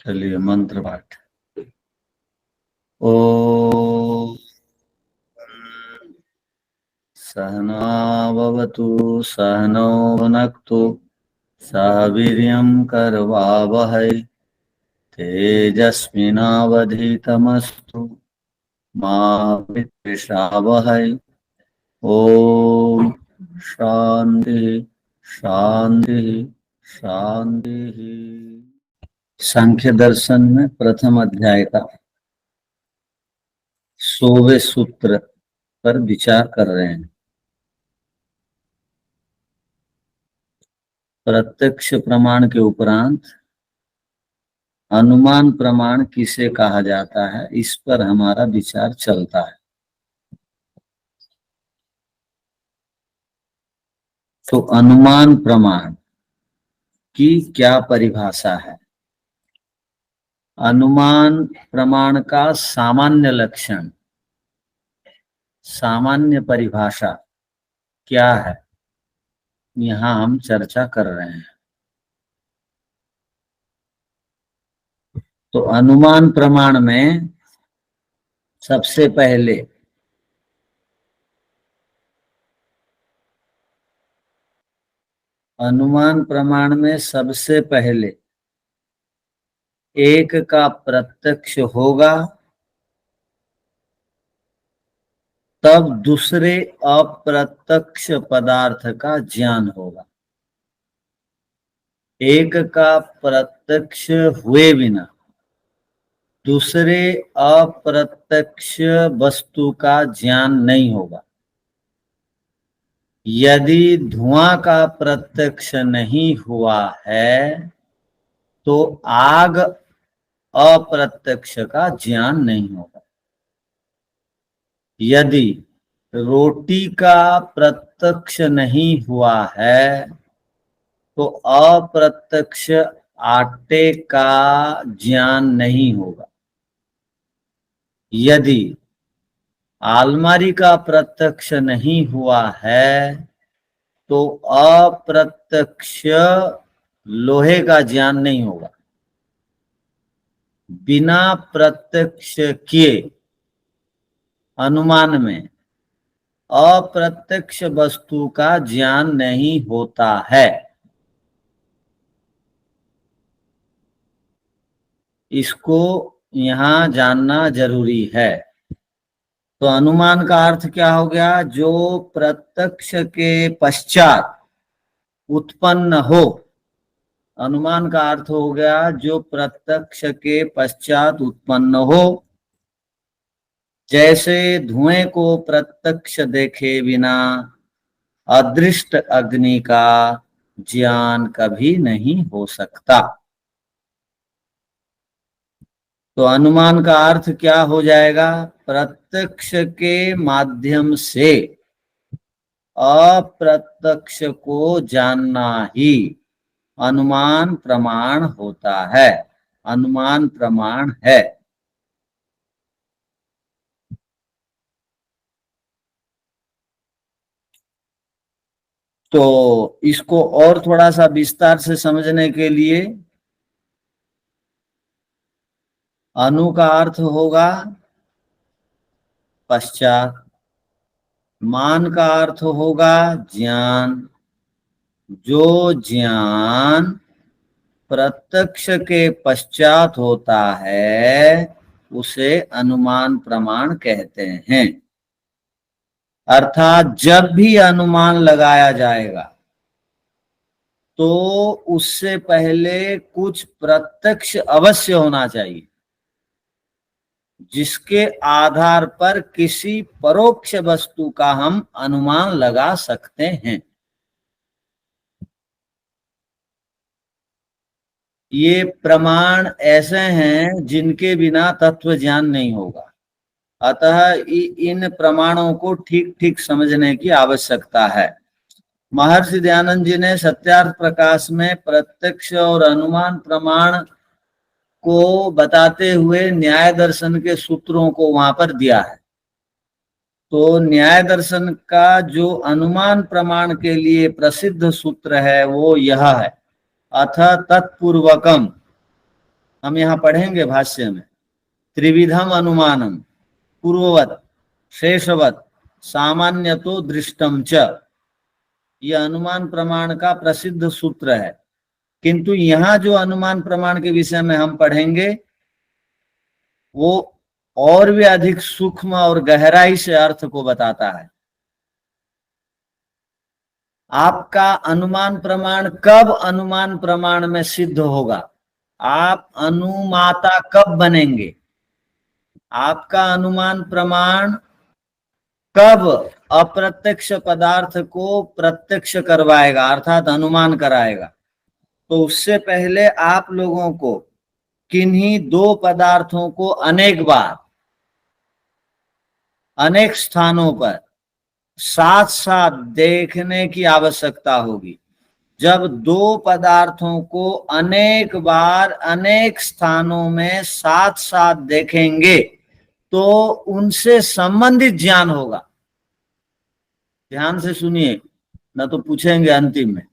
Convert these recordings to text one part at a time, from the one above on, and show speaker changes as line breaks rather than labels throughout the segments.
चलिए मंत्र पाठ। ओ सहनावतु सहनौ भुनक्तु सह वीर्यं करवावहै तेजस्विनावधीतमस्तु मा विद्विषावहै। ओम शांति शांति शांति। सांख्य दर्शन में प्रथम अध्याय का 100वें सूत्र पर विचार कर रहे हैं। प्रत्यक्ष प्रमाण के उपरांत अनुमान प्रमाण किसे कहा जाता है, इस पर हमारा विचार चलता है। तो अनुमान प्रमाण की क्या परिभाषा है? अनुमान प्रमाण का सामान्य लक्षण, सामान्य परिभाषा क्या है, यहां हम चर्चा कर रहे हैं। तो अनुमान प्रमाण में सबसे पहले एक का प्रत्यक्ष होगा, तब दूसरे अप्रत्यक्ष पदार्थ का ज्ञान होगा। एक का प्रत्यक्ष हुए बिना दूसरे अप्रत्यक्ष वस्तु का ज्ञान नहीं होगा। यदि धुआं का प्रत्यक्ष नहीं हुआ है तो आग अप्रत्यक्ष का ज्ञान नहीं होगा। यदि रोटी का प्रत्यक्ष नहीं हुआ है तो अप्रत्यक्ष आटे का ज्ञान नहीं होगा। यदि अलमारी का प्रत्यक्ष नहीं हुआ है तो अप्रत्यक्ष लोहे का ज्ञान नहीं होगा। बिना प्रत्यक्ष किए अनुमान में अप्रत्यक्ष वस्तु का ज्ञान नहीं होता है। इसको यहां जानना जरूरी है। तो अनुमान का अर्थ क्या हो गया? जो प्रत्यक्ष के पश्चात उत्पन्न हो। अनुमान का अर्थ हो गया जो प्रत्यक्ष के पश्चात उत्पन्न हो। जैसे धुएं को प्रत्यक्ष देखे बिना अदृष्ट अग्नि का ज्ञान कभी नहीं हो सकता। तो अनुमान का अर्थ क्या हो जाएगा? प्रत्यक्ष के माध्यम से अप्रत्यक्ष को जानना ही अनुमान प्रमाण होता है, अनुमान प्रमाण है। तो इसको और थोड़ा सा विस्तार से समझने के लिए अनु का अर्थ होगा पश्चात, मान का अर्थ होगा ज्ञान। जो ज्ञान प्रत्यक्ष के पश्चात होता है उसे अनुमान प्रमाण कहते हैं। अर्थात जब भी अनुमान लगाया जाएगा तो उससे पहले कुछ प्रत्यक्ष अवश्य होना चाहिए, जिसके आधार पर किसी परोक्ष वस्तु का हम अनुमान लगा सकते हैं। ये प्रमाण ऐसे हैं जिनके बिना तत्व ज्ञान नहीं होगा। अतः इन प्रमाणों को ठीक ठीक समझने की आवश्यकता है। महर्षि दयानंद जी ने सत्यार्थ प्रकाश में प्रत्यक्ष और अनुमान प्रमाण को बताते हुए न्याय दर्शन के सूत्रों को वहां पर दिया है। तो न्याय दर्शन का जो अनुमान प्रमाण के लिए प्रसिद्ध सूत्र है वो यह है, अथ तत्पूर्वकम हम यहाँ पढ़ेंगे भाष्य में, त्रिविधम अनुमानम पूर्ववत शेषवत सामान्यतो दृष्टम च, यह अनुमान प्रमाण का प्रसिद्ध सूत्र है। किंतु यहाँ जो अनुमान प्रमाण के विषय में हम पढ़ेंगे वो और भी अधिक सूक्ष्म और गहराई से अर्थ को बताता है। आपका अनुमान प्रमाण कब अनुमान प्रमाण में सिद्ध होगा, आप अनुमाता कब बनेंगे, आपका अनुमान प्रमाण कब अप्रत्यक्ष पदार्थ को प्रत्यक्ष करवाएगा अर्थात अनुमान कराएगा। तो उससे पहले आप लोगों को किन्हीं दो पदार्थों को अनेक बार अनेक स्थानों पर साथ साथ देखने की आवश्यकता होगी। जब दो पदार्थों को अनेक बार अनेक स्थानों में साथ साथ देखेंगे तो उनसे संबंधित ज्ञान होगा। ध्यान से सुनिए, न तो पूछेंगे अंतिम में।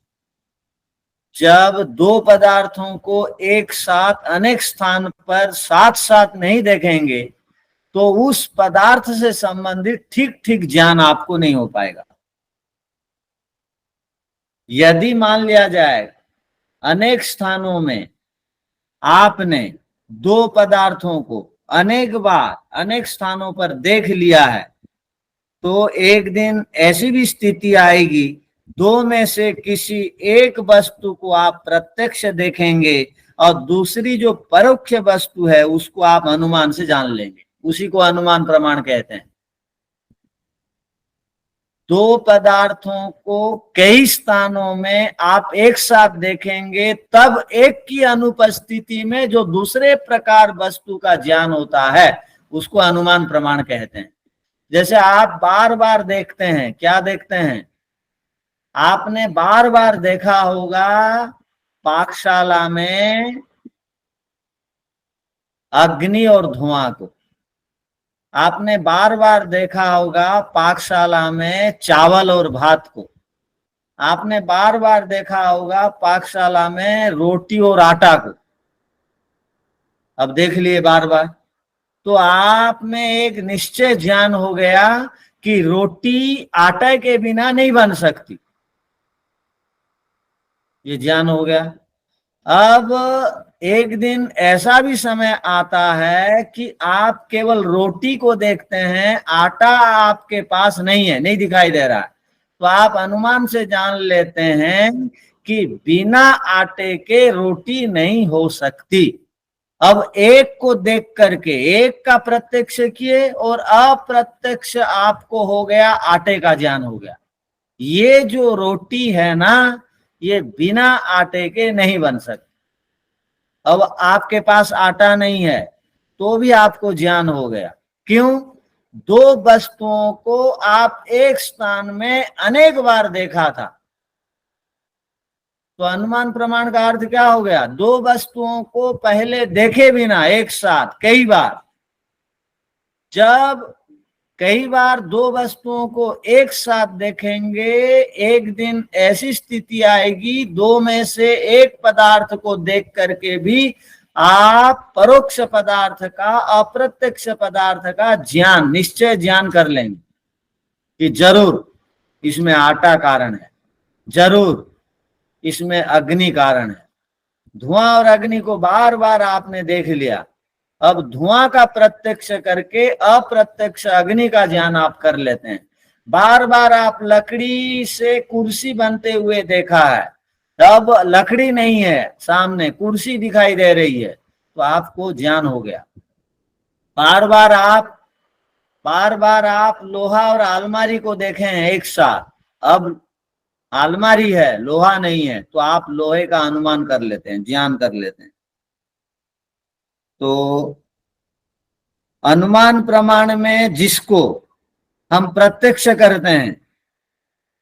जब दो पदार्थों को एक साथ अनेक स्थान पर साथ साथ नहीं देखेंगे तो उस पदार्थ से संबंधित ठीक ठीक ज्ञान आपको नहीं हो पाएगा। यदि मान लिया जाए अनेक स्थानों में आपने दो पदार्थों को अनेक बार अनेक स्थानों पर देख लिया है, तो एक दिन ऐसी भी स्थिति आएगी दो में से किसी एक वस्तु को आप प्रत्यक्ष देखेंगे और दूसरी जो परोक्ष वस्तु है उसको आप अनुमान से जान लेंगे। उसी को अनुमान प्रमाण कहते हैं। दो पदार्थों को कई स्थानों में आप एक साथ देखेंगे तब एक की अनुपस्थिति में जो दूसरे प्रकार वस्तु का ज्ञान होता है उसको अनुमान प्रमाण कहते हैं। जैसे आप बार बार देखते हैं, क्या देखते हैं, आपने बार बार देखा होगा पाकशाला में अग्नि और धुआं को, आपने बार बार देखा होगा पाकशाला में चावल और भात को, आपने बार बार देखा होगा पाकशाला में रोटी और आटा को। अब देख लिए बार बार तो आप में एक निश्चय ज्ञान हो गया कि रोटी आटे के बिना नहीं बन सकती, ये ज्ञान हो गया। अब एक दिन ऐसा भी समय आता है कि आप केवल रोटी को देखते हैं, आटा आपके पास नहीं है, नहीं दिखाई दे रहा है, तो आप अनुमान से जान लेते हैं कि बिना आटे के रोटी नहीं हो सकती। अब एक को देख करके एक का प्रत्यक्ष किए और अप्रत्यक्ष आपको हो गया आटे का ज्ञान हो गया। ये जो रोटी है ना, ये बिना आटे के नहीं बन सकती। अब आपके पास आटा नहीं है तो भी आपको ज्ञान हो गया। क्यों? दो वस्तुओं को आप एक स्थान में अनेक बार देखा था। तो अनुमान प्रमाण का अर्थ क्या हो गया? दो वस्तुओं को पहले देखे बिना एक साथ कई बार, जब कई बार दो वस्तुओं को एक साथ देखेंगे एक दिन ऐसी स्थिति आएगी दो में से एक पदार्थ को देख करके भी आप परोक्ष पदार्थ का अप्रत्यक्ष पदार्थ का ज्ञान निश्चय ज्ञान कर लेंगे कि जरूर इसमें आटा कारण है, जरूर इसमें अग्नि कारण है। धुआं और अग्नि को बार बार आपने देख लिया, अब धुआं का प्रत्यक्ष करके अप्रत्यक्ष अग्नि का ज्ञान आप कर लेते हैं। बार बार आप लकड़ी से कुर्सी बनते हुए देखा है, तब लकड़ी नहीं है सामने, कुर्सी दिखाई दे रही है, तो आपको ज्ञान हो गया। बार बार आप लोहा और अलमारी को देखे हैं एक साथ, अब अलमारी है लोहा नहीं है, तो आप लोहे का अनुमान कर लेते हैं, ज्ञान कर लेते हैं। तो अनुमान प्रमाण में जिसको हम प्रत्यक्ष करते हैं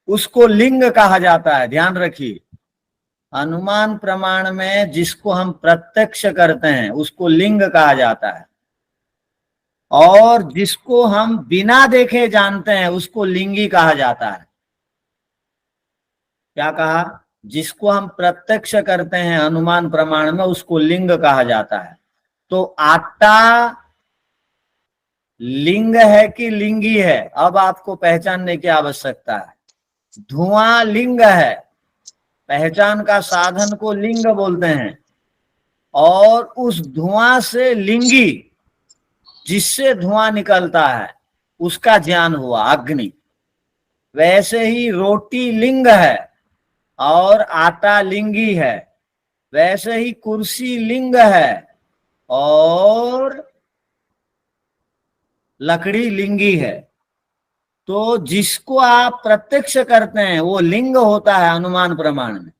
उसको लिंग कहा जाता है। ध्यान रखिए, अनुमान प्रमाण में जिसको हम प्रत्यक्ष करते हैं उसको लिंग कहा जाता है, और जिसको हम बिना देखे जानते हैं उसको लिंगी कहा जाता है। क्या कहा? जिसको हम प्रत्यक्ष करते हैं अनुमान प्रमाण में उसको लिंग कहा जाता है, तो आटा लिंग है कि लिंगी है, अब आपको पहचानने की आवश्यकता है। धुआं लिंग है, पहचान का साधन को लिंग बोलते हैं, और उस धुआं से लिंगी, जिससे धुआं निकलता है, उसका ज्ञान हुआ अग्नि। वैसे ही रोटी लिंग है और आटा लिंगी है, वैसे ही कुर्सी लिंग है और लकड़ी लिंगी है। तो जिसको आप प्रत्यक्ष करते हैं वो लिंग होता है अनुमान प्रमाण में,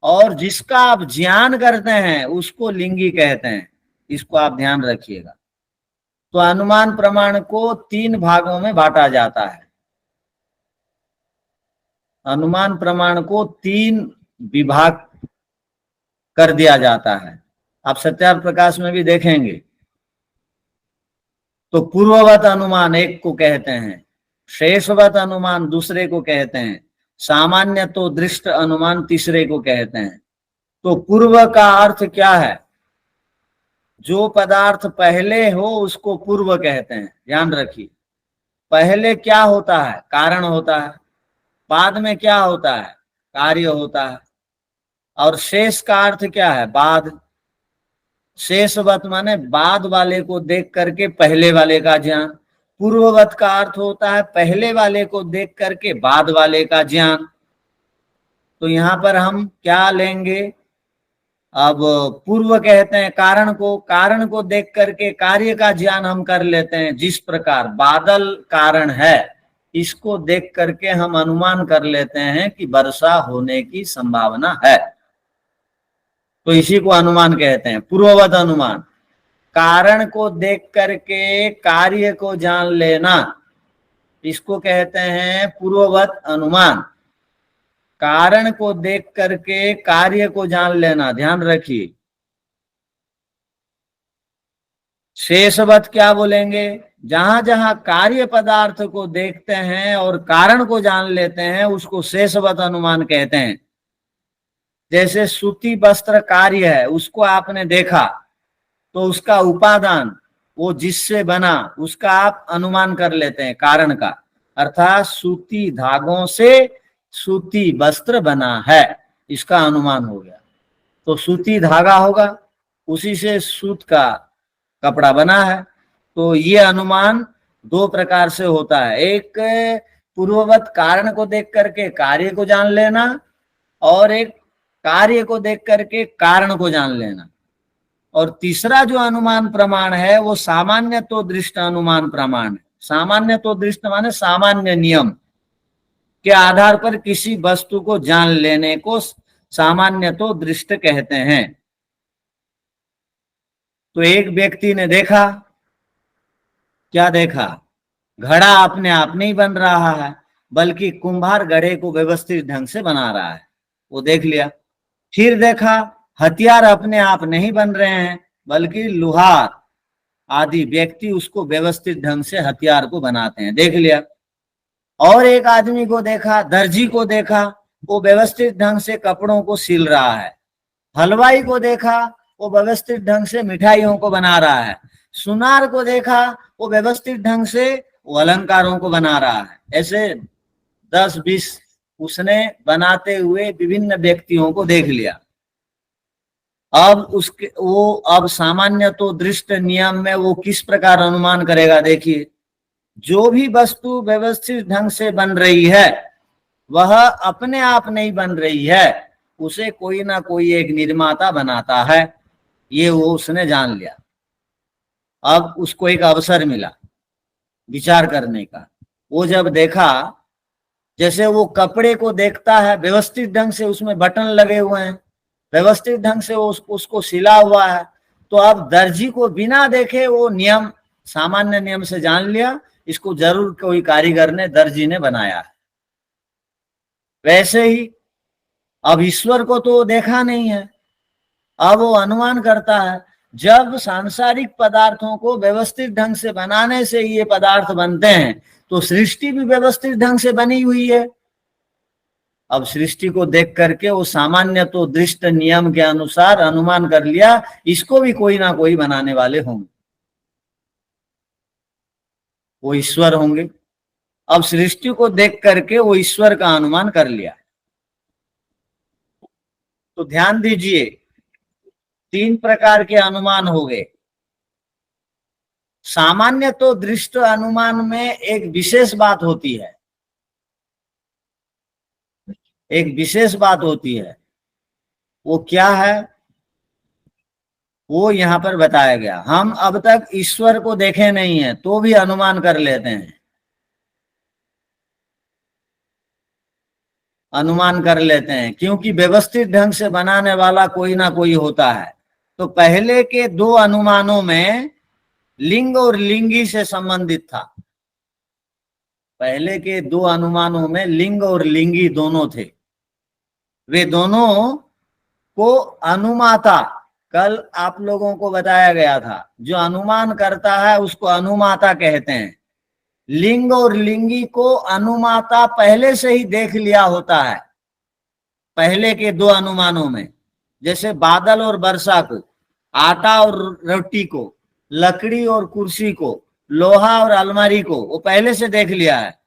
और जिसका आप ज्ञान करते हैं उसको लिंगी कहते हैं। इसको आप ध्यान रखिएगा। तो अनुमान प्रमाण को 3 भागों में बांटा जाता है। अनुमान प्रमाण को 3 विभाग कर दिया जाता है। आप सत्यार्थ प्रकाश में भी देखेंगे। तो पूर्ववत अनुमान एक को कहते हैं, शेषवत अनुमान दूसरे को कहते हैं, सामान्य तो दृष्ट अनुमान तीसरे को कहते हैं। तो पूर्व का अर्थ क्या है? जो पदार्थ पहले हो उसको पूर्व कहते हैं। ध्यान रखिए, पहले क्या होता है? कारण होता है। बाद में क्या होता है? कार्य होता है। और शेष का अर्थ क्या है? बाद। शेषवत माने बाद वाले को देख करके पहले वाले का ज्ञान। पूर्ववत का अर्थ होता है पहले वाले को देख करके बाद वाले का ज्ञान। तो यहां पर हम क्या लेंगे? अब पूर्व कहते हैं कारण को, कारण को देख करके कार्य का ज्ञान हम कर लेते हैं। जिस प्रकार बादल कारण है, इसको देख करके हम अनुमान कर लेते हैं कि वर्षा होने की संभावना है। तो इसी को अनुमान कहते हैं, पूर्ववत अनुमान। कारण को देख करके कार्य को जान लेना, इसको कहते हैं पूर्ववत अनुमान। कारण को देख करके कार्य को जान लेना, ध्यान रखिए। शेषवत क्या बोलेंगे? जहां जहां कार्य पदार्थ को देखते हैं और कारण को जान लेते हैं उसको शेषवत अनुमान कहते हैं। जैसे सूती वस्त्र कार्य है, उसको आपने देखा तो उसका उपादान, वो जिससे बना, उसका आप अनुमान कर लेते हैं कारण का। अर्थात सूती धागों से सूती वस्त्र बना है, इसका अनुमान हो गया। तो सूती धागा होगा, उसी से सूत का कपड़ा बना है। तो ये अनुमान 2 प्रकार से होता है। एक पूर्ववत कारण को देख करके कार्य को जान लेना, और एक कार्य को देख करके कारण को जान लेना। और तीसरा जो अनुमान प्रमाण है वो सामान्य तो दृष्ट अनुमान प्रमाण है। सामान्य तो दृष्ट माने सामान्य नियम के आधार पर किसी वस्तु को जान लेने को सामान्य तो दृष्ट कहते हैं। तो एक व्यक्ति ने देखा, क्या देखा? घड़ा अपने आप नहीं बन रहा है, बल्कि कुम्हार घड़े को व्यवस्थित ढंग से बना रहा है, वो देख लिया। फिर देखा हथियार अपने आप नहीं बन रहे हैं, बल्कि लोहार आदि व्यक्ति उसको व्यवस्थित ढंग से हथियार को बनाते हैं, देख लिया। और एक आदमी को देखा, दर्जी को देखा, वो व्यवस्थित ढंग से कपड़ों को सिल रहा है। हलवाई को देखा, वो व्यवस्थित ढंग से मिठाइयों को बना रहा है। सुनार को देखा, वो व्यवस्थित ढंग से वो अलंकारों को बना रहा है। ऐसे 10-20 उसने बनाते हुए विभिन्न व्यक्तियों को देख लिया। अब उसके वो अब सामान्य तो दृष्ट नियम में वो किस प्रकार अनुमान करेगा? देखिए, जो भी वस्तु व्यवस्थित ढंग से बन रही है वह अपने आप नहीं बन रही है, उसे कोई ना कोई एक निर्माता बनाता है। ये वो उसने जान लिया। अब उसको एक अवसर मिला विचार करने का। वो जब देखा, जैसे वो कपड़े को देखता है व्यवस्थित ढंग से, उसमें बटन लगे हुए हैं, व्यवस्थित ढंग से उसको सिला हुआ है। तो अब दर्जी को बिना देखे वो नियम, सामान्य नियम से जान लिया, इसको जरूर कोई कारीगर ने, दर्जी ने बनाया है। वैसे ही अब ईश्वर को तो देखा नहीं है, अब वो अनुमान करता है। जब सांसारिक पदार्थों को व्यवस्थित ढंग से बनाने से ये पदार्थ बनते हैं, तो सृष्टि भी व्यवस्थित ढंग से बनी हुई है। अब सृष्टि को देख करके वो सामान्य तो दृष्ट नियम के अनुसार अनुमान कर लिया, इसको भी कोई ना कोई बनाने वाले होंगे, वो ईश्वर होंगे। अब सृष्टि को देख करके वो ईश्वर का अनुमान कर लिया। तो ध्यान दीजिए, 3 प्रकार के अनुमान हो गए। सामान्य तो दृष्ट अनुमान में एक विशेष बात होती है, एक विशेष बात होती है। वो क्या है, वो यहां पर बताया गया। हम अब तक ईश्वर को देखे नहीं है तो भी अनुमान कर लेते हैं, अनुमान कर लेते हैं, क्योंकि व्यवस्थित ढंग से बनाने वाला कोई ना कोई होता है। तो पहले के 2 अनुमानों में लिंग और लिंगी से संबंधित था। पहले के 2 अनुमानों में लिंग और लिंगी दोनों थे। वे दोनों को अनुमाता, कल आप लोगों को बताया गया था, जो अनुमान करता है उसको अनुमाता कहते हैं। लिंग और लिंगी को अनुमाता पहले से ही देख लिया होता है। पहले के 2 अनुमानों में, जैसे बादल और वर्षा को, आटा और रोटी को, लकड़ी और कुर्सी को, लोहा और अलमारी को, वो पहले से देख लिया है,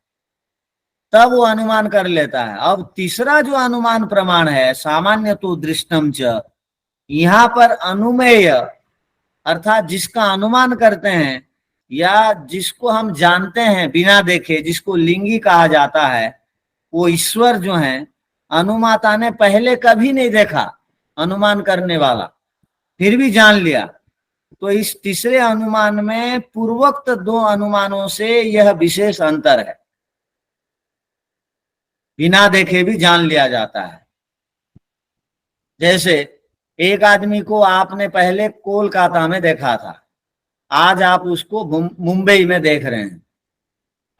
तब वो अनुमान कर लेता है। अब तीसरा जो अनुमान प्रमाण है, सामान्य तो दृष्टम च, यहां पर अनुमेय अर्थात जिसका अनुमान करते हैं या जिसको हम जानते हैं बिना देखे, जिसको लिंगी कहा जाता है, वो ईश्वर जो है, अनुमाता ने पहले कभी नहीं देखा, अनुमान करने वाला फिर भी जान लिया। तो इस तीसरे अनुमान में पूर्वोक्त 2 अनुमानों से यह विशेष अंतर है, बिना देखे भी जान लिया जाता है। जैसे एक आदमी को आपने पहले कोलकाता में देखा था, आज आप उसको मुंबई में देख रहे हैं।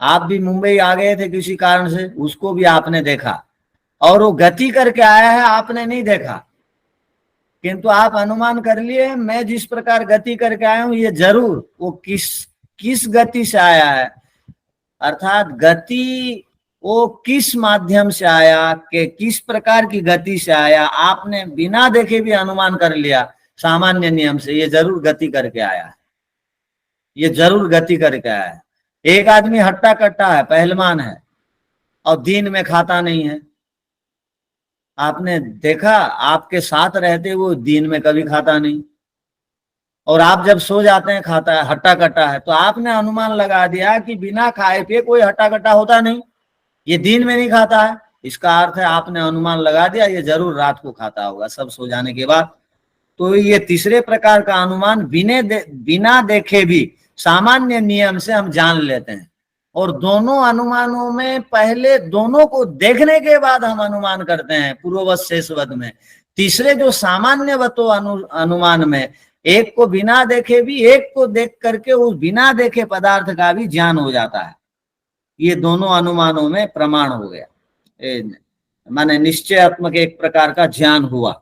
आप भी मुंबई आ गए थे किसी कारण से, उसको भी आपने देखा और वो गति करके आया है, आपने नहीं देखा, किंतु आप अनुमान कर लिए मैं जिस प्रकार गति करके आया हूं ये जरूर वो किस गति से आया है, अर्थात गति वो किस माध्यम से आया, के किस प्रकार की गति से आया, आपने बिना देखे भी अनुमान कर लिया सामान्य नियम से, ये जरूर गति करके आया है, ये जरूर गति करके आया है। एक आदमी हट्टा कट्टा है, पहलवान है और दिन में खाता नहीं है, आपने देखा, आपके साथ रहते वो दिन में कभी खाता नहीं, और आप जब सो जाते हैं खाता है, हट्टा कट्टा है, तो आपने अनुमान लगा दिया कि बिना खाए पिए कोई हट्टा कट्टा होता नहीं, ये दिन में नहीं खाता है। इसका अर्थ है आपने अनुमान लगा दिया ये जरूर रात को खाता होगा, सब सो जाने के बाद। तो ये तीसरे प्रकार का अनुमान बिना देखे भी सामान्य नियम से हम जान लेते हैं। और दोनों अनुमानों में पहले दोनों को देखने के बाद हम अनुमान करते हैं पूर्ववत शेषवत में। तीसरे जो सामान्यवतो अनुमान में एक को बिना देखे भी, एक को देख करके उस बिना देखे पदार्थ का भी ज्ञान हो जाता है। ये दोनों अनुमानों में प्रमाण हो गया, माने निश्चयात्मक एक प्रकार का ज्ञान हुआ।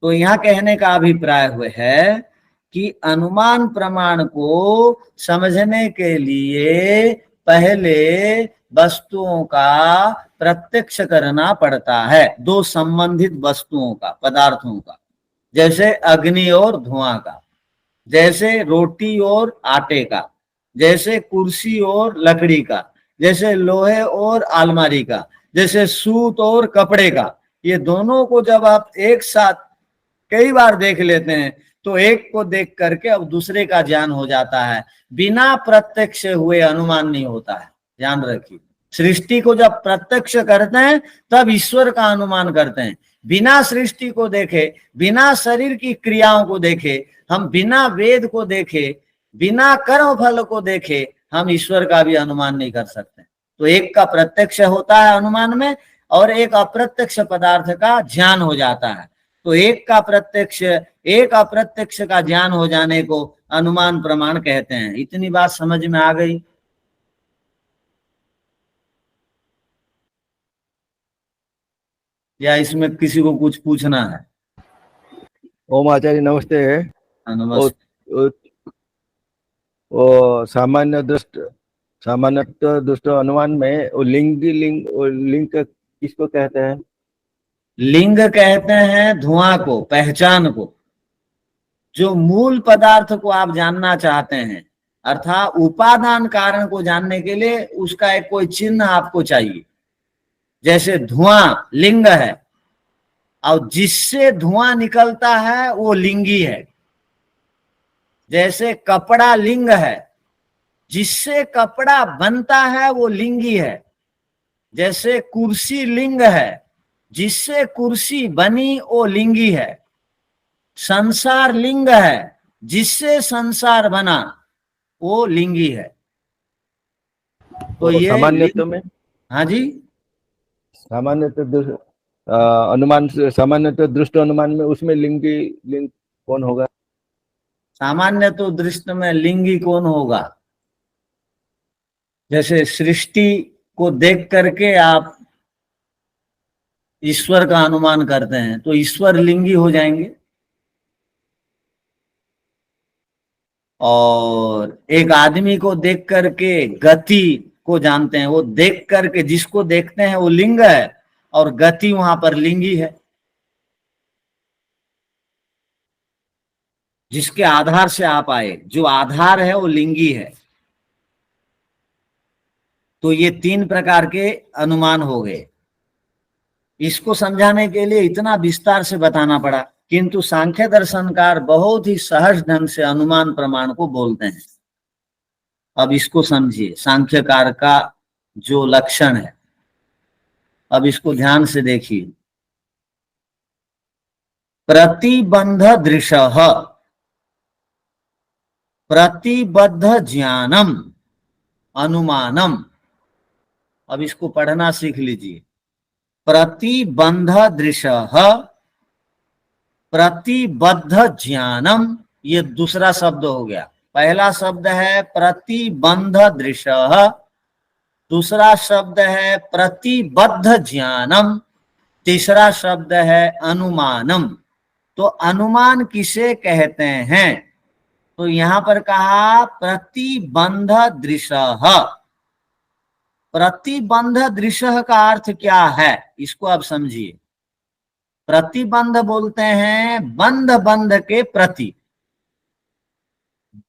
तो यहाँ कहने का अभिप्राय हुए है कि अनुमान प्रमाण को समझने के लिए पहले वस्तुओं का प्रत्यक्ष करना पड़ता है, 2 संबंधित वस्तुओं का, पदार्थों का, जैसे अग्नि और धुआं का, जैसे रोटी और आटे का, जैसे कुर्सी और लकड़ी का, जैसे लोहे और अलमारी का, जैसे सूत और कपड़े का। ये दोनों को जब आप एक साथ कई बार देख लेते हैं तो एक को देख करके अब दूसरे का ज्ञान हो जाता है, बिना प्रत्यक्ष हुए अनुमान नहीं होता है, ध्यान रखिए। सृष्टि को जब प्रत्यक्ष करते हैं तब ईश्वर का अनुमान करते हैं, बिना सृष्टि को देखे, बिना शरीर की क्रियाओं को देखे, हम बिना वेद को देखे, बिना कर्म फल को देखे हम ईश्वर का भी अनुमान नहीं कर सकते। तो एक का प्रत्यक्ष होता है अनुमान में और एक अप्रत्यक्ष पदार्थ का ज्ञान हो जाता है। तो एक का प्रत्यक्ष, एक अप्रत्यक्ष का ज्ञान हो जाने को अनुमान प्रमाण कहते हैं। इतनी बात समझ में आ गई? या इसमें किसी को कुछ पूछना है?
ओम आचार्य नमस्ते।
नमस्ते।
वो सामान्य दृष्ट अनुमान में वो लिंग किसको कहते हैं?
लिंग कहते हैं धुआं को, पहचान को। जो मूल पदार्थ को आप जानना चाहते हैं, अर्थात उपादान कारण को जानने के लिए उसका एक कोई चिन्ह आपको चाहिए। जैसे धुआं लिंग है, और जिससे धुआं निकलता है वो लिंगी है। जैसे कपड़ा लिंग है, जिससे कपड़ा बनता है वो लिंगी है। जैसे कुर्सी लिंग है, जिससे कुर्सी बनी वो लिंगी है। संसार लिंग है, जिससे संसार बना वो लिंगी है। तो
और
ये
सामान्यतः
लिंग।
में
हाँ जी,
सामान्यतः अनुमान से सामान्यतः दृष्ट अनुमान में उसमें लिंग कौन होगा?
सामान्य तो दृष्टि में लिंगी कौन होगा? जैसे सृष्टि को देख करके आप ईश्वर का अनुमान करते हैं तो ईश्वर लिंगी हो जाएंगे। और एक आदमी को देख करके गति को जानते हैं, वो देख करके जिसको देखते हैं वो लिंग है, और गति वहां पर लिंगी है। जिसके आधार से आप आए, जो आधार है वो लिंगी है। तो ये तीन प्रकार के अनुमान हो गए। इसको समझाने के लिए इतना विस्तार से बताना पड़ा, किंतु सांख्य दर्शनकार बहुत ही सहज ढंग से अनुमान प्रमाण को बोलते हैं। अब इसको समझिए, सांख्यकार का जो लक्षण है, अब इसको ध्यान से देखिए। प्रतिबंध दृशः प्रतिबद्ध ज्ञानम अनुमानम। अब इसको पढ़ना सीख लीजिए। प्रतिबंध दृशः प्रतिबद्ध ज्ञानम, ये दूसरा शब्द हो गया। पहला शब्द है प्रतिबंध दृशः, दूसरा शब्द है प्रतिबद्ध ज्ञानम, तीसरा शब्द है अनुमानम। तो अनुमान किसे कहते हैं? तो यहां पर कहा प्रतिबंध दृशः। प्रतिबंध दृशः का अर्थ क्या है, इसको आप समझिए। प्रतिबंध बोलते हैं बंध बंध के प्रति,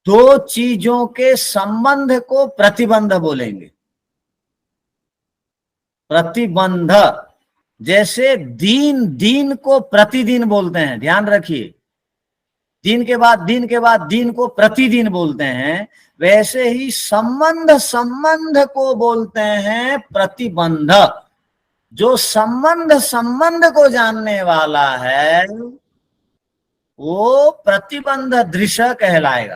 दो चीजों के संबंध को प्रतिबंध बोलेंगे। प्रतिबंध, जैसे दिन दिन को प्रतिदिन बोलते हैं, ध्यान रखिए। दिन के बाद दिन के बाद दिन को प्रतिदिन बोलते हैं, वैसे ही संबंध संबंध को बोलते हैं प्रतिबंध। जो संबंध संबंध को जानने वाला है वो प्रतिबंध दृश्य कहलाएगा।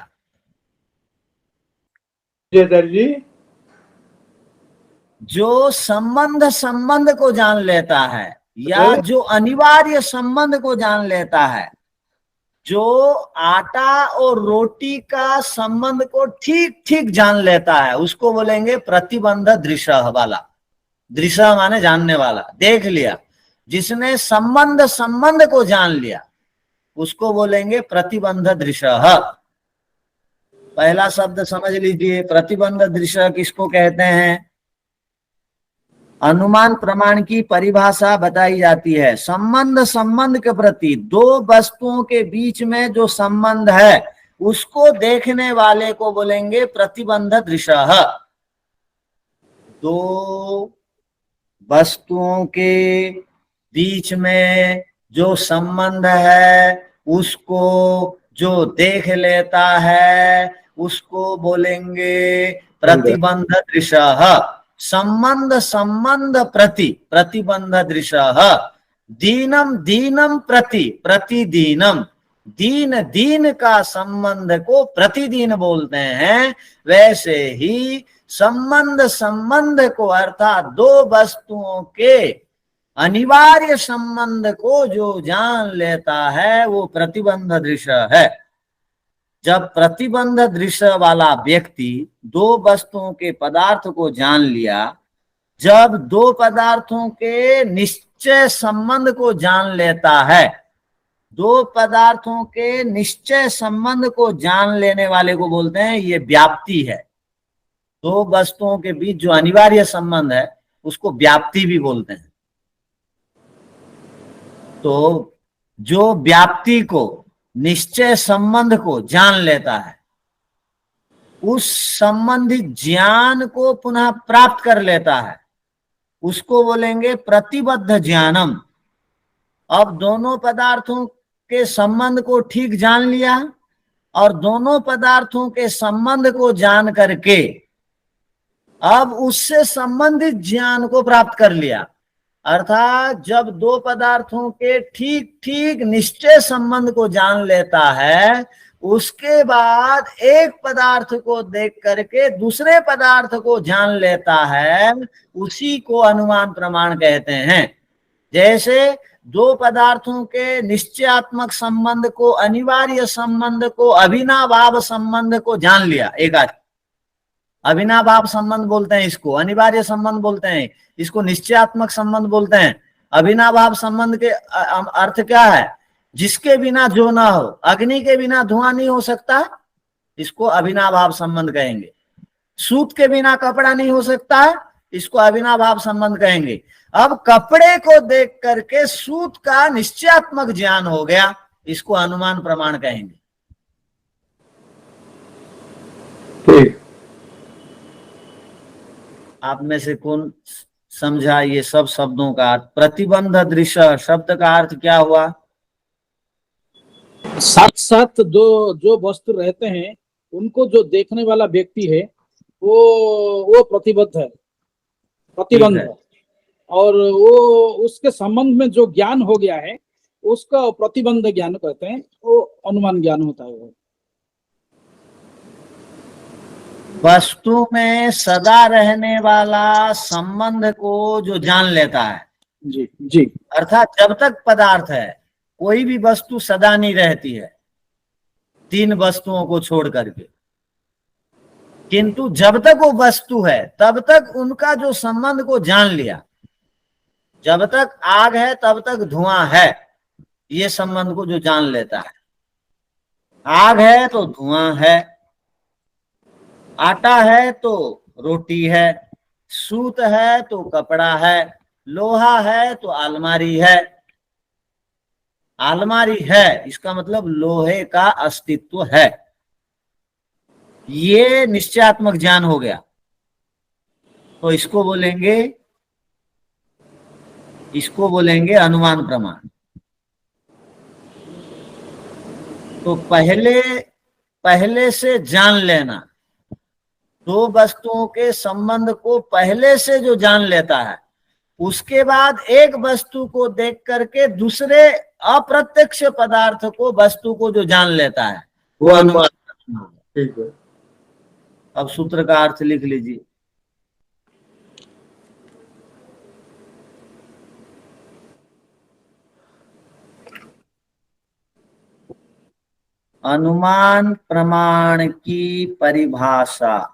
सर जी,
जो संबंध संबंध को जान लेता है, या जो अनिवार्य संबंध को जान लेता है, जो आटा और रोटी का संबंध को ठीक ठीक जान लेता है, उसको बोलेंगे प्रतिबंध दृश्य वाला। दृश्य माने जानने वाला, देख लिया। जिसने संबंध संबंध को जान लिया उसको बोलेंगे प्रतिबंध दृश्य। पहला शब्द समझ लीजिए, प्रतिबंध दृश्य किसको कहते हैं? अनुमान प्रमाण की परिभाषा बताई जाती है। संबंध संबंध के प्रति, दो वस्तुओं के बीच में जो संबंध है उसको देखने वाले को बोलेंगे प्रतिबंध दृश्य। दो वस्तुओं के बीच में जो संबंध है उसको जो देख लेता है उसको बोलेंगे प्रतिबंध दृश्य। संबंध संबंध प्रति प्रतिबंध दृश्य। दीनम दीनम प्रति प्रतिदीनम, दीन दीन का संबंध को प्रतिदिन बोलते हैं। वैसे ही संबंध संबंध को, अर्थात दो वस्तुओं के अनिवार्य संबंध को जो जान लेता है वो प्रतिबंध दृश्य है। जब प्रतिबंध दृश्य वाला व्यक्ति दो वस्तुओं के पदार्थ को जान लिया, जब दो पदार्थों के निश्चय संबंध को जान लेता है, दो पदार्थों के निश्चय संबंध को जान लेने वाले को बोलते हैं ये व्याप्ति है। दो वस्तुओं के बीच जो अनिवार्य संबंध है उसको व्याप्ति भी बोलते हैं। तो जो व्याप्ति को, निश्चय संबंध को जान लेता है, उस संबंधित ज्ञान को पुनः प्राप्त कर लेता है, उसको बोलेंगे प्रतिबद्ध ज्ञानम। अब दोनों पदार्थों के संबंध को ठीक जान लिया और दोनों पदार्थों के संबंध को जान करके अब उससे संबंधित ज्ञान को प्राप्त कर लिया। अर्थात जब दो पदार्थों के ठीक ठीक निश्चय संबंध को जान लेता है, उसके बाद एक पदार्थ को देख करके दूसरे पदार्थ को जान लेता है, उसी को अनुमान प्रमाण कहते हैं। जैसे दो पदार्थों के निश्चयात्मक संबंध को, अनिवार्य संबंध को, अविनाभाव संबंध को जान लिया एक आदमी, अविनाभाव संबंध बोलते हैं इसको, अनिवार्य संबंध बोलते हैं इसको, निश्चयात्मक संबंध बोलते हैं। अविनाभाव संबंध के अर्थ क्या है? जिसके बिना जो ना हो, अग्नि के बिना धुआं नहीं हो सकता, इसको अविनाभाव संबंध कहेंगे। सूत के बिना कपड़ा नहीं हो सकता, इसको अविनाभाव संबंध कहेंगे। अब कपड़े को देख करके सूत का निश्चयात्मक ज्ञान हो गया, इसको अनुमान प्रमाण कहेंगे।
ठीक।
आप में से कौन समझा ये सब शब्दों का अर्थ? प्रतिबंध दृश्य शब्द का अर्थ क्या हुआ?
साथ साथ जो वस्तु रहते हैं उनको जो देखने वाला व्यक्ति है वो प्रतिबद्ध है, प्रतिबंध है। और वो उसके संबंध में जो ज्ञान हो गया है उसका प्रतिबंध ज्ञान कहते हैं, वो अनुमान ज्ञान होता है। वो
वस्तु में सदा रहने वाला संबंध को जो जान लेता है,
जी जी,
अर्थात जब तक पदार्थ है, कोई भी वस्तु सदा नहीं रहती है, तीन वस्तुओं को छोड़ करके, किंतु जब तक वो वस्तु है तब तक उनका जो संबंध को जान लिया। जब तक आग है तब तक धुआं है, ये संबंध को जो जान लेता है। आग है तो धुआं है, आटा है तो रोटी है, सूत है तो कपड़ा है, लोहा है तो अलमारी है। अलमारी है इसका मतलब लोहे का अस्तित्व है, ये निश्चयात्मक ज्ञान हो गया। तो इसको बोलेंगे अनुमान प्रमाण। तो पहले से जान लेना, दो वस्तुओं के संबंध को पहले से जो जान लेता है, उसके बाद एक वस्तु को देख करके दूसरे अप्रत्यक्ष पदार्थ को, वस्तु को जो जान लेता है, वो अनुमान।
ठीक है।
अब सूत्र का अर्थ लिख लीजिए। अनुमान प्रमाण की परिभाषा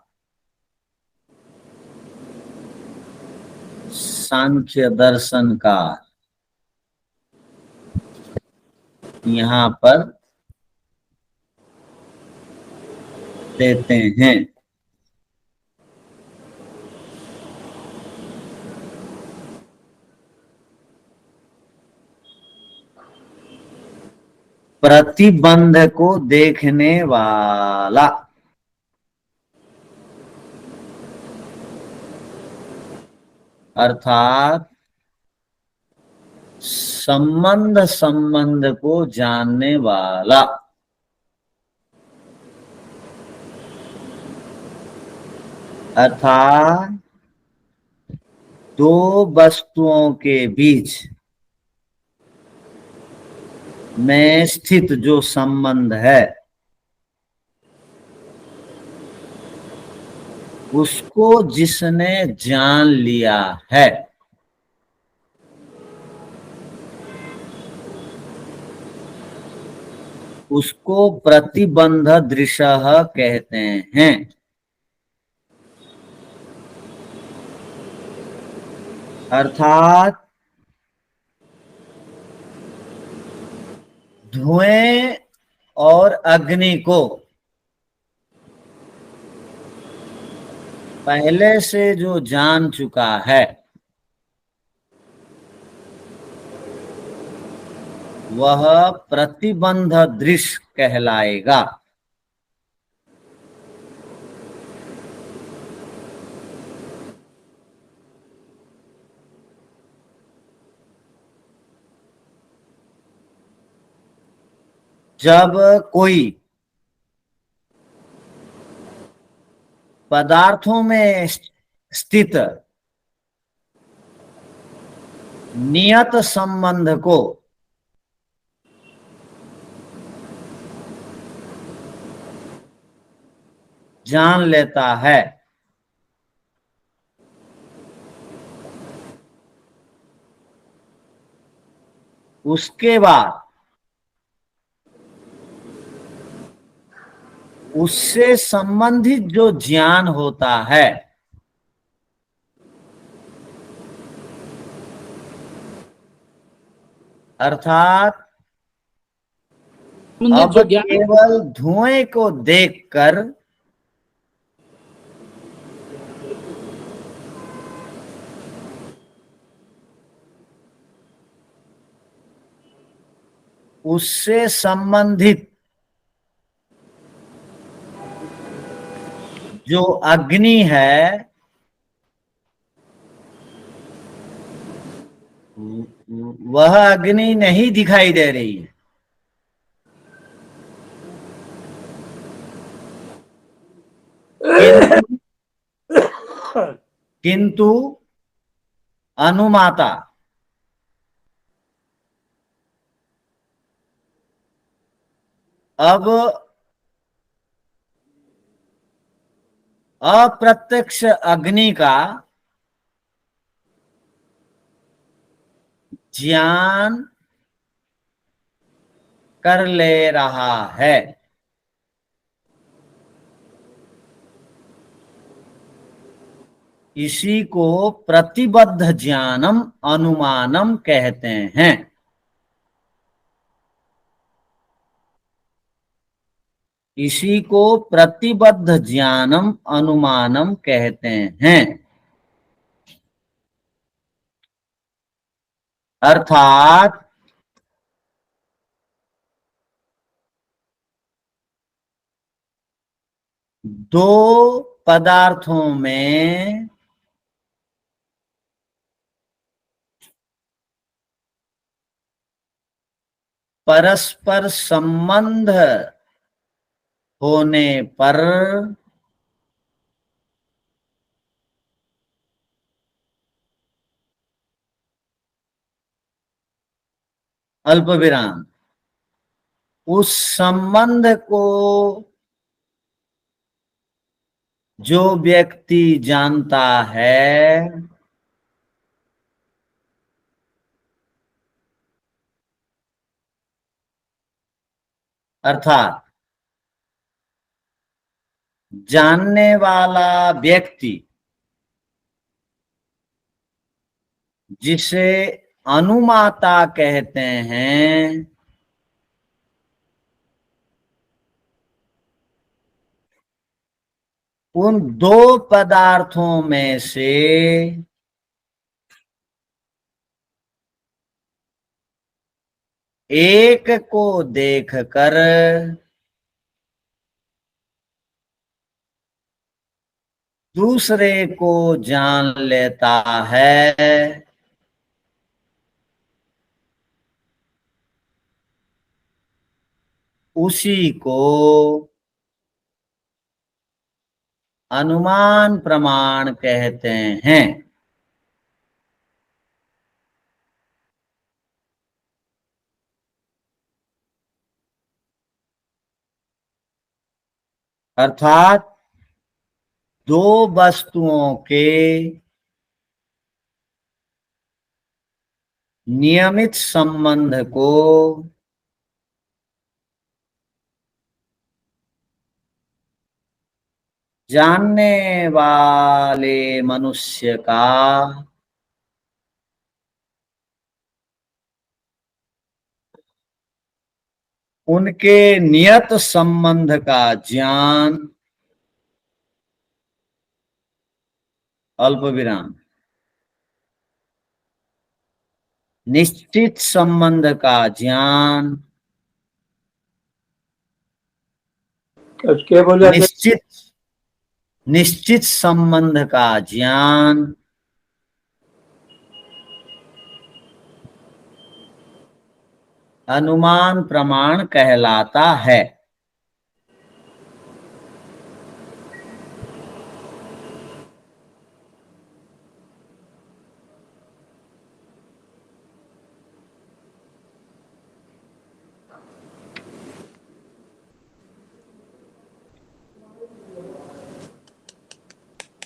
सांख्य दर्शन का यहाँ पर देते हैं। प्रतिबंध को देखने वाला, अर्थात संबंध को जानने वाला, अर्थात दो वस्तुओं के बीच में स्थित जो संबंध है, उसको जिसने जान लिया है, उसको प्रतिबंध दृश्य कहते हैं। अर्थात धुएं और अग्नि को पहले से जो जान चुका है, वह प्रतिबंध दृश्य कहलाएगा। जब कोई पदार्थों में स्थित नियत संबंध को जान लेता है, उसके बाद उससे संबंधित जो ज्ञान होता है, अर्थात
संबंधित
अब
जो ज्ञान
केवल धुएं को देखकर उससे संबंधित जो अग्नि है, वह अग्नि नहीं दिखाई दे रही है, किंतु किंतु अनुमाता अब अप्रत्यक्ष अग्नि का ज्ञान कर ले रहा है। इसी को प्रतिबद्ध ज्ञानम अनुमानम कहते हैं। इसी को प्रतिबद्ध ज्ञानम अनुमानम कहते हैं। अर्थात दो पदार्थों में परस्पर संबंध होने पर अल्प विराम उस संबंध को जो व्यक्ति जानता है, अर्थात जानने वाला व्यक्ति जिसे अनुमाता कहते हैं, उन दो पदार्थों में से एक को देखकर दूसरे को जान लेता है। उसी को अनुमान प्रमाण कहते हैं। अर्थात दो वस्तुओं के नियमित संबंध को जानने वाले मनुष्य का उनके नियत संबंध का ज्ञान अल्प विराम निश्चित संबंध का ज्ञान,
क्या बोले?
निश्चित संबंध का ज्ञान अनुमान प्रमाण कहलाता है।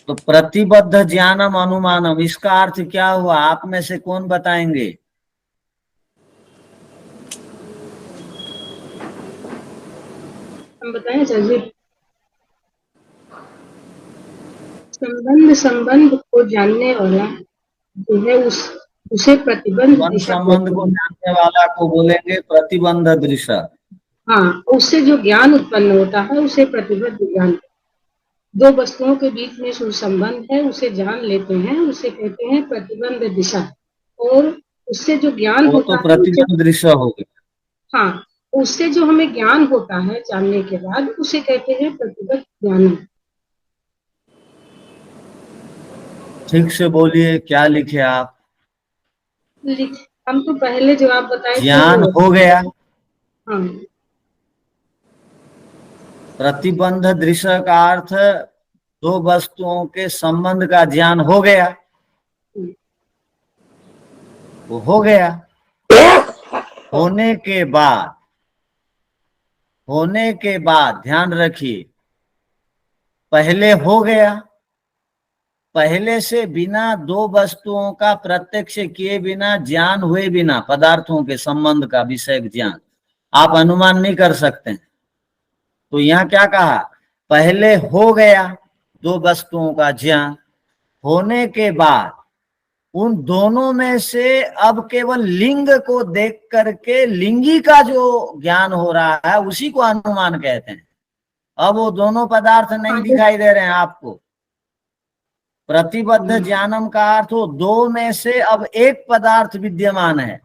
तो प्रतिबद्ध ज्ञानम अनुमानम, इसका अर्थ क्या हुआ? आप में से कौन बताएंगे?
हम बताएं सर जी। संबंध को जानने वाला जो है उसे प्रतिबंध दिशा
संबंध को जानने वाला को बोलेंगे प्रतिबंध दृश्य।
हाँ, उससे जो ज्ञान उत्पन्न होता है उसे प्रतिबद्ध ज्ञान। दो वस्तुओं के बीच में जो संबंध है उसे जान लेते हैं, उसे कहते हैं प्रतिबंध दिशा। और उससे जो ज्ञान होता है,
प्रतिबंध दृश्य हो गया।
हाँ, उससे जो हमें ज्ञान होता है जानने के बाद उसे कहते हैं प्रतिबद्ध ज्ञान।
ठीक से बोलिए, क्या लिखे आप?
हम तो पहले जो आप बताए
ज्ञान हो गया।
हाँ,
प्रतिबंध दृश्य का अर्थ दो वस्तुओं के संबंध का ज्ञान हो गया, वो हो गया। होने के बाद ध्यान रखिए, पहले हो गया, पहले से बिना दो वस्तुओं का प्रत्यक्ष किए बिना, ज्ञान हुए बिना, पदार्थों के संबंध का विषय ज्ञान आप अनुमान नहीं कर सकते। तो यहाँ क्या कहा? पहले हो गया दो वस्तुओं का ज्ञान, होने के बाद उन दोनों में से अब केवल लिंग को देख करके लिंगी का जो ज्ञान हो रहा है उसी को अनुमान कहते हैं। अब वो दोनों पदार्थ नहीं दिखाई दे रहे हैं आपको। प्रतिबद्ध ज्ञानम का अर्थ हो दो में से अब एक पदार्थ विद्यमान है,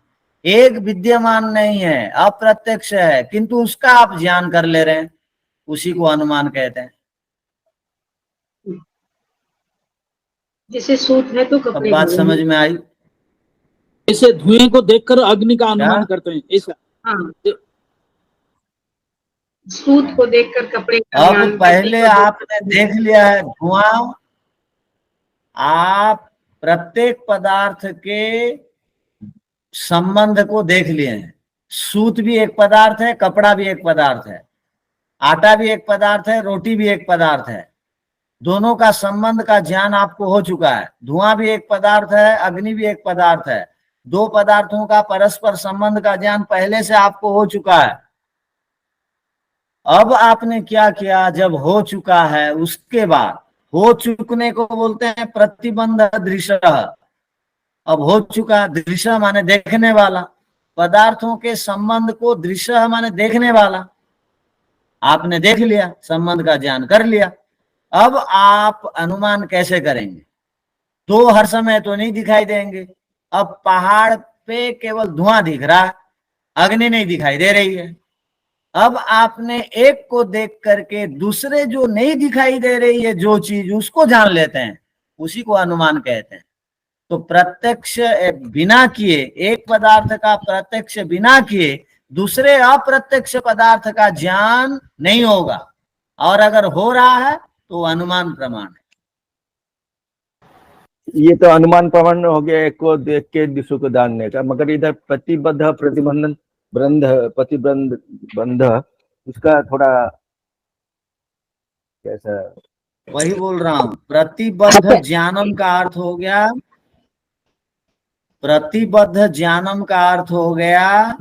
एक विद्यमान नहीं है, अप्रत्यक्ष है, किंतु उसका आप ज्ञान कर ले रहे हैं, उसी को अनुमान कहते हैं।
जैसे सूत है तो कपड़े।
अब बात समझ में आई?
जैसे धुएं को देखकर अग्नि का अनुमान करते हैं, ऐसा।
हाँ, सूत को देखकर कपड़े का
अब
ज्ञान।
पहले आपने देख लिया है धुआं, आप प्रत्येक पदार्थ के संबंध को देख लिए हैं। सूत भी एक पदार्थ है, कपड़ा भी एक पदार्थ है, आटा भी एक पदार्थ है, रोटी भी एक पदार्थ है। दोनों का संबंध का ज्ञान आपको हो चुका है। धुआं भी एक पदार्थ है, अग्नि भी एक पदार्थ है। दो पदार्थों का परस्पर संबंध का ज्ञान पहले से आपको हो चुका है। अब आपने क्या किया? जब हो चुका है उसके बाद, हो चुकने को बोलते हैं प्रतिबंध दृश्य। अब हो चुका, दृश्य माने देखने वाला, पदार्थों के संबंध को दृश्य माने देखने वाला। आपने देख लिया, संबंध का ज्ञान कर लिया। अब आप अनुमान कैसे करेंगे? दो हर समय तो नहीं दिखाई देंगे। अब पहाड़ पे केवल धुआं दिख रहा है, अग्नि नहीं दिखाई दे रही है। अब आपने एक को देख करके दूसरे जो नहीं दिखाई दे रही है जो चीज, उसको जान लेते हैं, उसी को अनुमान कहते हैं। तो प्रत्यक्ष बिना किए, एक पदार्थ का प्रत्यक्ष बिना किए दूसरे अप्रत्यक्ष पदार्थ का ज्ञान नहीं होगा, और अगर हो रहा है तो अनुमान प्रमाण है।
ये तो अनुमान प्रमाण हो गया, एक को देख के दूसरे को जानने का। मगर इधर प्रतिबद्ध प्रतिबंधन प्रतिबंध उसका थोड़ा कैसा?
वही बोल रहा हूं, प्रतिबद्ध ज्ञानम का अर्थ हो गया, प्रतिबद्ध ज्ञानम का अर्थ हो गया,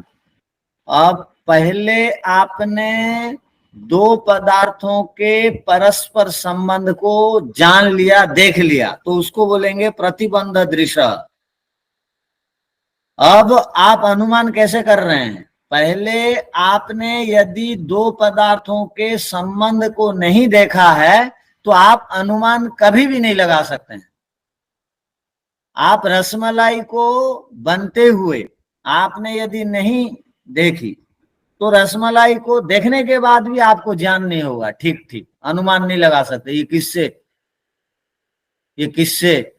अब पहले आपने दो पदार्थों के परस्पर संबंध को जान लिया, देख लिया, तो उसको बोलेंगे प्रतिबंध दृश्य। अब आप अनुमान कैसे कर रहे हैं? पहले आपने यदि दो पदार्थों के संबंध को नहीं देखा है तो आप अनुमान कभी भी नहीं लगा सकते हैं। आप रसमलाई को बनते हुए आपने यदि नहीं देखी तो रसमलाई को देखने के बाद भी आपको ज्ञान नहीं होगा, ठीक ठीक अनुमान नहीं लगा सकते ये किससे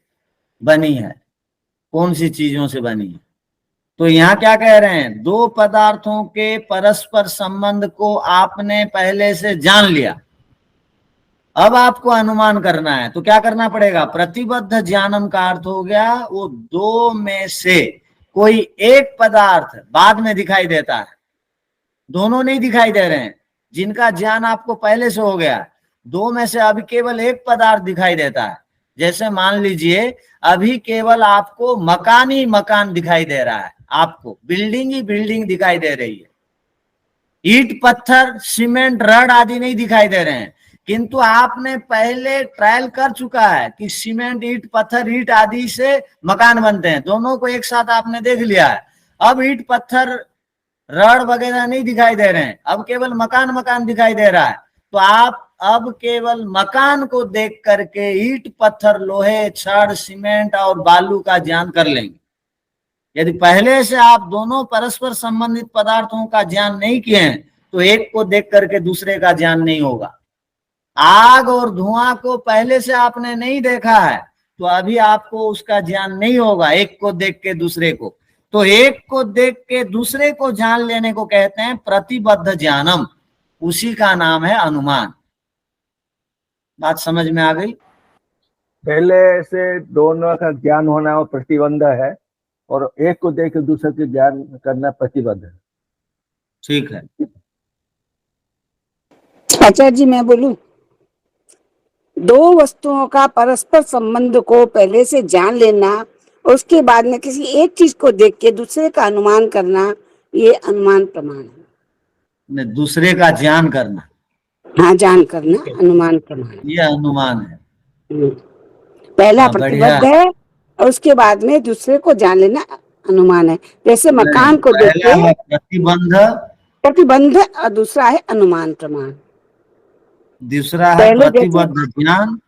बनी है, कौन सी चीजों से बनी है। तो यहाँ क्या कह रहे हैं, दो पदार्थों के परस्पर संबंध को आपने पहले से जान लिया, अब आपको अनुमान करना है। तो क्या करना पड़ेगा, प्रतिबद्ध ज्ञानम का अर्थ हो गया वो दो में से कोई एक पदार्थ बाद में दिखाई देता है, दोनों नहीं दिखाई दे रहे हैं। जिनका ज्ञान आपको पहले से हो गया, दो में से अभी केवल एक पदार्थ दिखाई देता है। जैसे मान लीजिए अभी केवल आपको मकान ही मकान दिखाई दे रहा है, आपको बिल्डिंग ही बिल्डिंग दिखाई दे रही है, ईंट पत्थर सीमेंट रड आदि नहीं दिखाई दे रहे हैं। किंतु आपने पहले ट्रायल कर चुका है कि सीमेंट ईंट पत्थर ईंट आदि से मकान बनते हैं, दोनों को एक साथ आपने देख लिया है। अब ईंट पत्थर रड वगैरह नहीं दिखाई दे रहे हैं, अब केवल मकान मकान दिखाई दे रहा है। तो आप अब केवल मकान को देख करके ईंट पत्थर लोहे छड़ सीमेंट और बालू का ज्ञान कर लेंगे। यदि पहले से आप दोनों परस्पर संबंधित पदार्थों का ज्ञान नहीं किए हैं तो एक को देख करके दूसरे का ज्ञान नहीं होगा। आग और धुआं को पहले से आपने नहीं देखा है तो अभी आपको उसका ज्ञान नहीं होगा, एक को देख के दूसरे को। तो एक को देख के दूसरे को जान लेने को कहते हैं प्रतिबद्ध ज्ञानम, उसी का नाम है अनुमान। बात समझ में आ गई?
पहले से दोनों का ज्ञान होना वो प्रतिबंध है और एक को देख के दूसरे के ज्ञान करना प्रतिबद्ध है।
ठीक है।
आचार्य जी मैं बोलूं, दो वस्तुओं का परस्पर संबंध को पहले से जान लेना और उसके बाद में किसी एक चीज को देख के दूसरे का अनुमान करना, ये अनुमान प्रमाण है।
दूसरे का ज्ञान करना,
हाँ जान करना अनुमान प्रमाण,
ये अनुमान है।
पहला
हाँ,
प्रतिबद्ध है और उसके बाद में दूसरे को जान लेना अनुमान है। जैसे मकान को देख
पहला
के
है प्रतिबंध
और दूसरा है अनुमान प्रमाण।
दूसरा है
पहले
प्रतिबद्ध ज्ञान,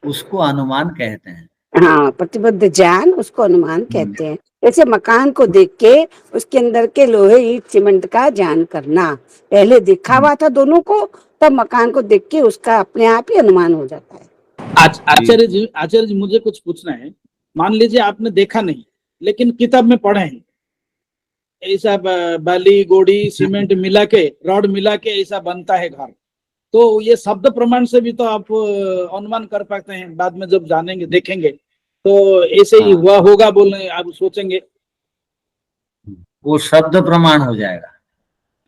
उसको अनुमान कहते हैं।
हाँ, प्रतिबद्ध ज्ञान उसको अनुमान कहते हैं। जैसे मकान को देख के उसके अंदर के लोहे ईंट सीमेंट का ज्ञान करना, पहले देखा हुआ था दोनों को, तब मकान को देख के उसका अपने आप ही अनुमान हो जाता है।
आचार्य जी मुझे कुछ पूछना है। मान लीजिए आपने देखा नहीं लेकिन किताब में पढ़े हैं, ऐसा बाली गोड़ी सीमेंट मिला के रॉड मिला के ऐसा बनता है घर, तो ये शब्द प्रमाण से भी तो आप अनुमान कर पाते हैं। बाद में जब जानेंगे देखेंगे तो ऐसे ही हुआ होगा बोलने आप सोचेंगे,
वो शब्द प्रमाण हो जाएगा।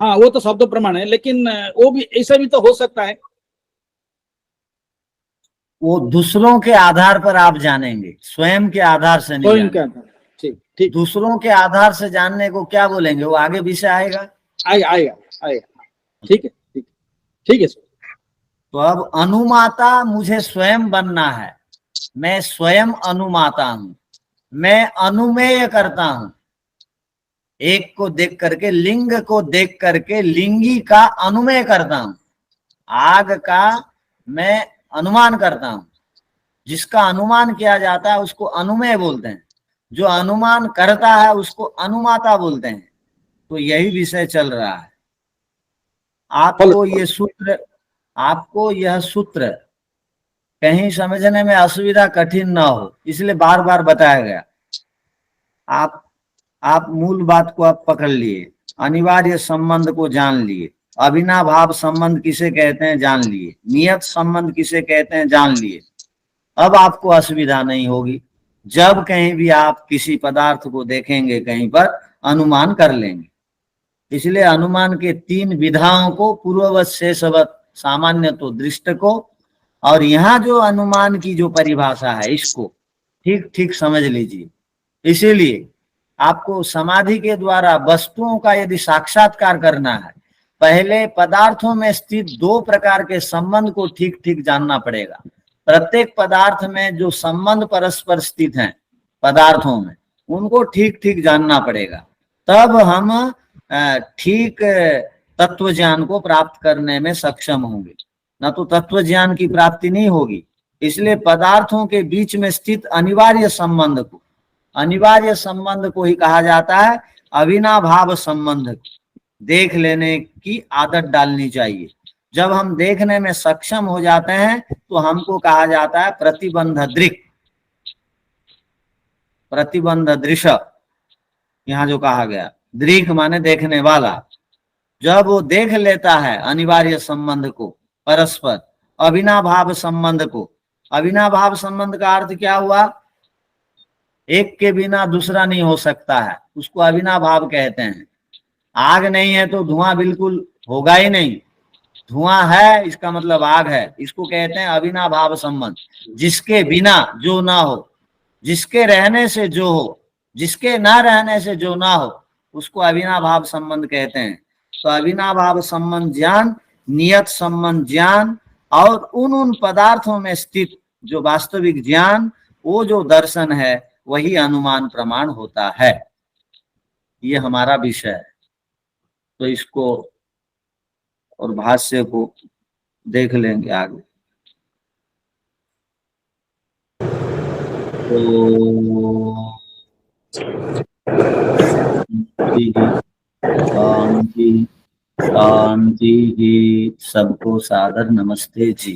हाँ वो तो शब्द प्रमाण है, लेकिन वो भी ऐसा भी तो हो सकता है।
वो दूसरों के आधार पर आप जानेंगे, स्वयं के आधार से नहीं जानेंगे।
ठीक ठीक,
दूसरों के आधार से जानने को क्या बोलेंगे, वो आगे विषय आएगा।
आएगा। ठीक है ठीक है।
तो अब अनुमाता मुझे स्वयं बनना है, मैं स्वयं अनुमाता हूं, मैं अनुमेय करता हूं। एक को देख करके, लिंग को देख करके लिंगी का अनुमेय करता हूं, आग का मैं अनुमान करता हूं। जिसका अनुमान किया जाता है उसको अनुमेय बोलते हैं, जो अनुमान करता है उसको अनुमाता बोलते हैं। तो यही विषय चल रहा है। आपको यह सूत्र कहीं समझने में असुविधा कठिन ना हो, इसलिए बार बार बताया गया। आप मूल बात को आप पकड़ लिए, अनिवार्य संबंध को जान लिए, अविनाभाव संबंध किसे कहते हैं जान लिए, नियत संबंध किसे कहते हैं जान लिए। अब आपको असुविधा नहीं होगी, जब कहीं भी आप किसी पदार्थ को देखेंगे कहीं पर अनुमान कर लेंगे। इसलिए अनुमान के 3 विधाओं को, पूर्ववत शेषवत सामान्य तो दृष्ट को, और यहाँ जो अनुमान की जो परिभाषा है इसको ठीक ठीक समझ लीजिए। इसीलिए आपको समाधि के द्वारा वस्तुओं का यदि साक्षात्कार करना है, पहले पदार्थों में स्थित 2 प्रकार के संबंध को ठीक ठीक जानना पड़ेगा। प्रत्येक पदार्थ में जो संबंध परस्पर स्थित हैं पदार्थों में, उनको ठीक ठीक जानना पड़ेगा, तब हम ठीक तत्व ज्ञान को प्राप्त करने में सक्षम होंगे। न तो तत्व ज्ञान की प्राप्ति नहीं होगी। इसलिए पदार्थों के बीच में स्थित अनिवार्य संबंध को अनिवार्य संबंध को ही कहा जाता है अविनाभाव संबंध। देख लेने की आदत डालनी चाहिए। जब हम देखने में सक्षम हो जाते हैं तो हमको कहा जाता है प्रतिबंध दृक्, प्रतिबंध दृश्य। यहाँ जो कहा गया दृक् माने देखने वाला। जब वो देख लेता है अनिवार्य संबंध को, परस्पर अविनाभाव संबंध को। अविनाभाव संबंध का अर्थ क्या हुआ? एक के बिना दूसरा नहीं हो सकता है, उसको अविनाभाव कहते हैं। आग नहीं है तो धुआं बिल्कुल होगा ही नहीं, धुआं है इसका मतलब आग है, इसको कहते हैं अविनाभाव संबंध। जिसके बिना जो ना हो, जिसके रहने से जो हो, जिसके ना रहने से जो ना हो, उसको अविनाभाव संबंध कहते हैं। तो अविनाभाव संबंध ज्ञान, नियत संबंध ज्ञान और उन पदार्थों में स्थित जो वास्तविक ज्ञान, वो जो दर्शन है वही अनुमान प्रमाण होता है। ये हमारा विषय है। तो इसको और भाष्य को देख लेंगे आगे। तो शांति शांति ही। सबको सादर नमस्ते जी।